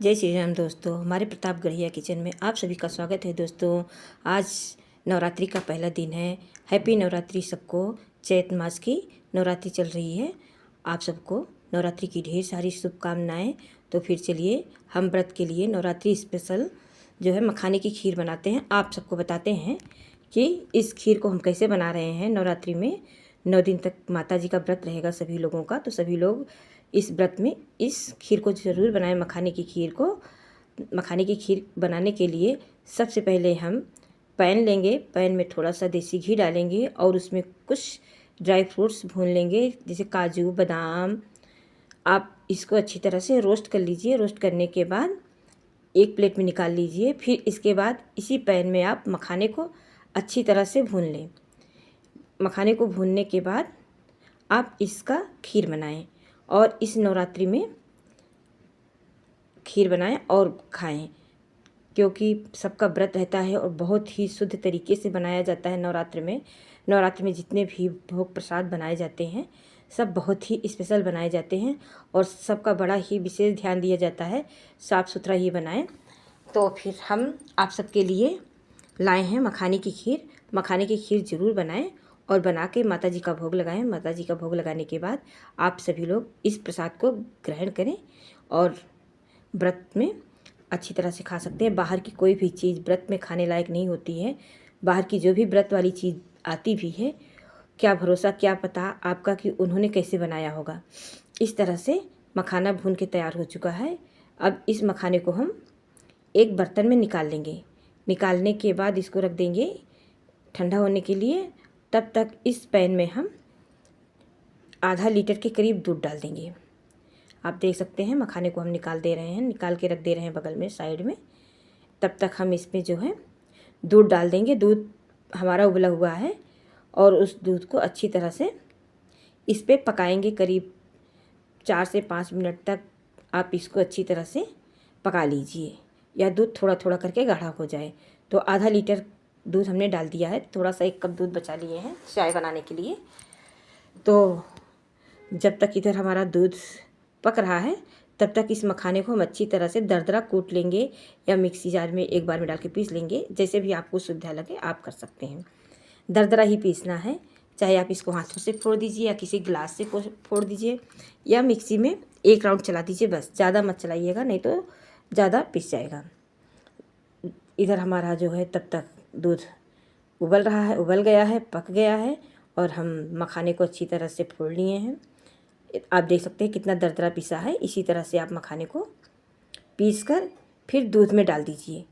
जय श्री राम दोस्तों, हमारे प्रताप गढ़िया किचन में आप सभी का स्वागत है। दोस्तों, आज नवरात्रि का पहला दिन है। हैप्पी नवरात्रि सबको। चैत मास की नवरात्रि चल रही है। आप सबको नवरात्रि की ढेर सारी शुभकामनाएं। तो फिर चलिए हम व्रत के लिए नवरात्रि स्पेशल जो है मखाने की खीर बनाते हैं। आप सबको बताते हैं कि इस खीर को हम कैसे बना रहे हैं। नवरात्रि में 9 दिन तक माता जी का व्रत रहेगा सभी लोगों का, तो सभी लोग इस व्रत में इस खीर को ज़रूर बनाएं। मखाने की खीर को मखाने की खीर बनाने के लिए सबसे पहले हम पैन लेंगे। पैन में थोड़ा सा देसी घी डालेंगे और उसमें कुछ ड्राई फ्रूट्स भून लेंगे, जैसे काजू बादाम। आप इसको अच्छी तरह से रोस्ट कर लीजिए। रोस्ट करने के बाद एक प्लेट में निकाल लीजिए। फिर इसके बाद इसी पैन में आप मखाने को अच्छी तरह से भून लें। मखाने को भूनने के बाद आप इसका खीर बनाएं और इस नवरात्रि में खीर बनाएं और खाएं, क्योंकि सबका व्रत रहता है और बहुत ही शुद्ध तरीके से बनाया जाता है। नवरात्रि में जितने भी भोग प्रसाद बनाए जाते हैं सब बहुत ही स्पेशल बनाए जाते हैं और सबका बड़ा ही विशेष ध्यान दिया जाता है, साफ़ सुथरा ही बनाएं। तो फिर हम आप सबके लिए लाए हैं मखाने की खीर। मखाने की खीर ज़रूर बनाएं और बना के माता जी का भोग लगाएं। माता जी का भोग लगाने के बाद आप सभी लोग इस प्रसाद को ग्रहण करें और व्रत में अच्छी तरह से खा सकते हैं। बाहर की कोई भी चीज़ व्रत में खाने लायक नहीं होती है। बाहर की जो भी व्रत वाली चीज़ आती भी है, क्या भरोसा, क्या पता आपका कि उन्होंने कैसे बनाया होगा। इस तरह से मखाना भून के तैयार हो चुका है। अब इस मखाने को हम एक बर्तन में निकाल लेंगे। निकालने के बाद इसको रख देंगे ठंडा होने के लिए। तब तक इस पैन में हम आधा लीटर के करीब दूध डाल देंगे। आप देख सकते हैं मखाने को हम निकाल के रख दे रहे हैं बगल में साइड में। तब तक हम इसमें जो है दूध डाल देंगे। दूध हमारा उबला हुआ है और उस दूध को अच्छी तरह से इस पर पकाएंगे। करीब 4 से 5 मिनट तक आप इसको अच्छी तरह से पका लीजिए, या दूध थोड़ा थोड़ा करके गाढ़ा हो जाए। तो आधा लीटर दूध हमने डाल दिया है। थोड़ा सा 1 कप दूध बचा लिए हैं चाय बनाने के लिए। तो जब तक इधर हमारा दूध पक रहा है तब तक इस मखाने को हम अच्छी तरह से दरदरा कूट लेंगे या मिक्सी जार में एक बार में डाल के पीस लेंगे। जैसे भी आपको सुविधा लगे आप कर सकते हैं। दरदरा ही पीसना है। चाहे आप इसको हाथों से फोड़ दीजिए या किसी गिलास से फोड़ दीजिए या मिक्सी में 1 राउंड चला दीजिए, बस। ज़्यादा मत चलाइएगा, नहीं तो ज़्यादा पिस जाएगा। इधर हमारा जो है तब तक दूध उबल गया है, पक गया है और हम मखाने को अच्छी तरह से फोड़ लिए हैं। आप देख सकते हैं कितना दरदरा पिसा है। इसी तरह से आप मखाने को पीस कर फिर दूध में डाल दीजिए।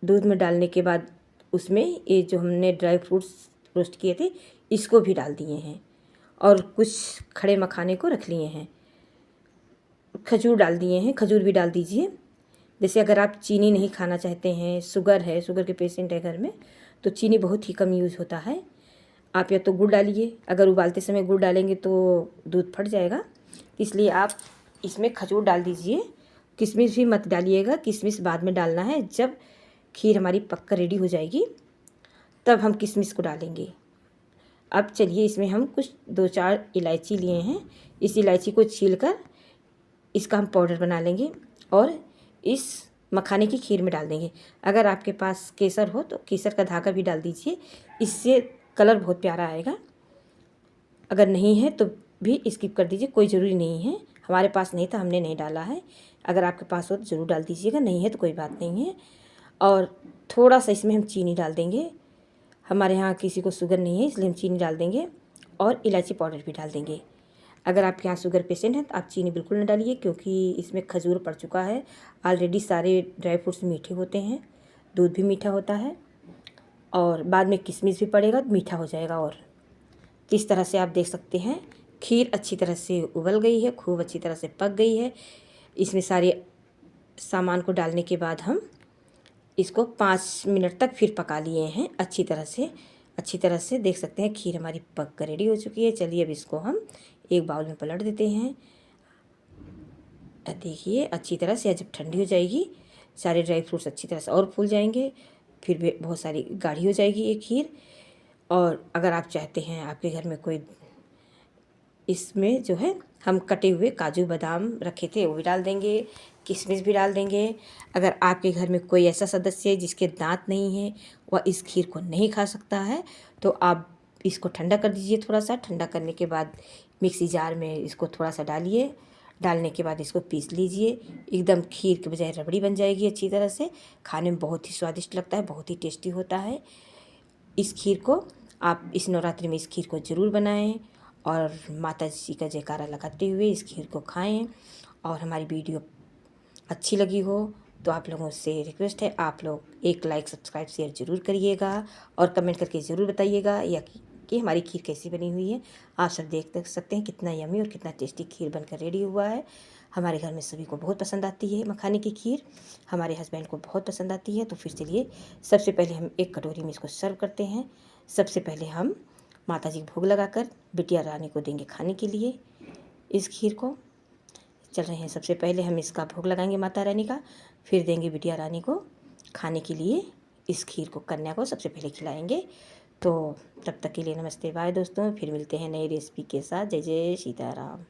दूध में डालने के बाद उसमें ये जो हमने ड्राई फ्रूट्स रोस्ट किए थे इसको भी डाल दिए हैं और कुछ खड़े मखाने को रख लिए हैं। खजूर डाल दिए हैं, खजूर भी डाल दीजिए। जैसे अगर आप चीनी नहीं खाना चाहते हैं, शुगर के पेशेंट है घर में, तो चीनी बहुत ही कम यूज़ होता है। आप या तो गुड़ डालिए। अगर उबालते समय गुड़ डालेंगे तो दूध फट जाएगा, इसलिए आप इसमें खजूर डाल दीजिए। किशमिश भी मत डालिएगा, किशमिश बाद में डालना है। जब खीर हमारी पक कर रेडी हो जाएगी तब हम किशमिश को डालेंगे। अब चलिए इसमें हम कुछ 2-4 इलायची लिए हैं। इस इलायची को छील कर इसका हम पाउडर बना लेंगे और इस मखाने की खीर में डाल देंगे। अगर आपके पास केसर हो तो केसर का धागा भी डाल दीजिए, इससे कलर बहुत प्यारा आएगा। अगर नहीं है तो भी स्किप कर दीजिए, कोई ज़रूरी नहीं है। हमारे पास नहीं था, हमने नहीं डाला है। अगर आपके पास हो तो ज़रूर डाल दीजिएगा, नहीं है तो कोई बात नहीं है। और थोड़ा सा इसमें हम चीनी डाल देंगे। हमारे यहाँ किसी को शुगर नहीं है, इसलिए हम चीनी डाल देंगे और इलायची पाउडर भी डाल देंगे। अगर आपके यहाँ शुगर पेशेंट हैं तो आप चीनी बिल्कुल न डालिए, क्योंकि इसमें खजूर पड़ चुका है ऑलरेडी। सारे ड्राई फ्रूट्स मीठे होते हैं, दूध भी मीठा होता है और बाद में किशमिश भी पड़ेगा तो मीठा हो जाएगा। और इस तरह से आप देख सकते हैं खीर अच्छी तरह से उबल गई है, खूब अच्छी तरह से पक गई है। इसमें सारे सामान को डालने के बाद हम इसको 5 मिनट तक फिर पका लिए हैं अच्छी तरह से देख सकते हैं खीर हमारी पक कर रेडी हो चुकी है। चलिए अब इसको हम एक बाउल में पलट देते हैं। देखिए अच्छी तरह से जब ठंडी हो जाएगी सारे ड्राई फ्रूट्स अच्छी तरह से और फूल जाएंगे, फिर भी बहुत सारी गाढ़ी हो जाएगी ये खीर। और अगर आप चाहते हैं आपके घर में कोई, इसमें जो है हम कटे हुए काजू बादाम रखे थे वो भी डाल देंगे, किशमिश भी डाल देंगे। अगर आपके घर में कोई ऐसा सदस्य है जिसके दांत नहीं है, वह इस खीर को नहीं खा सकता है, तो आप इसको ठंडा कर दीजिए थोड़ा सा। ठंडा करने के बाद मिक्सी जार में इसको थोड़ा सा डालिए। डालने के बाद इसको पीस लीजिए। एकदम खीर के बजाय रबड़ी बन जाएगी अच्छी तरह से। खाने में बहुत ही स्वादिष्ट लगता है, बहुत ही टेस्टी होता है। इस खीर को आप इस नवरात्रि में इस खीर को ज़रूर बनाएं और माता जी का जयकारा लगाते हुए इस खीर को खाएं। और हमारी वीडियो अच्छी लगी हो तो आप लोगों से रिक्वेस्ट है, आप लोग एक लाइक सब्सक्राइब शेयर ज़रूर करिएगा और कमेंट करके ज़रूर बताइएगा या कि हमारी खीर कैसी बनी हुई है। आप सब देख सकते हैं कितना यम्मी और कितना टेस्टी खीर बनकर रेडी हुआ है। हमारे घर में सभी को बहुत पसंद आती है मखाने की खीर, हमारे हस्बैंड को बहुत पसंद आती है। तो फिर चलिए सबसे पहले हम एक कटोरी में इसको सर्व करते हैं। सबसे पहले हम माता जी को भोग लगाकर बिटिया रानी को देंगे खाने के लिए इस खीर को। चल रहे हैं, सबसे पहले हम इसका भोग लगाएंगे माता रानी का, फिर देंगे बिटिया रानी को खाने के लिए। इस खीर को कन्या को सबसे पहले खिलाएंगे। तो तब तक के लिए नमस्ते, बाय दोस्तों। फिर मिलते हैं नई रेसिपी के साथ। जय जय सीताराम।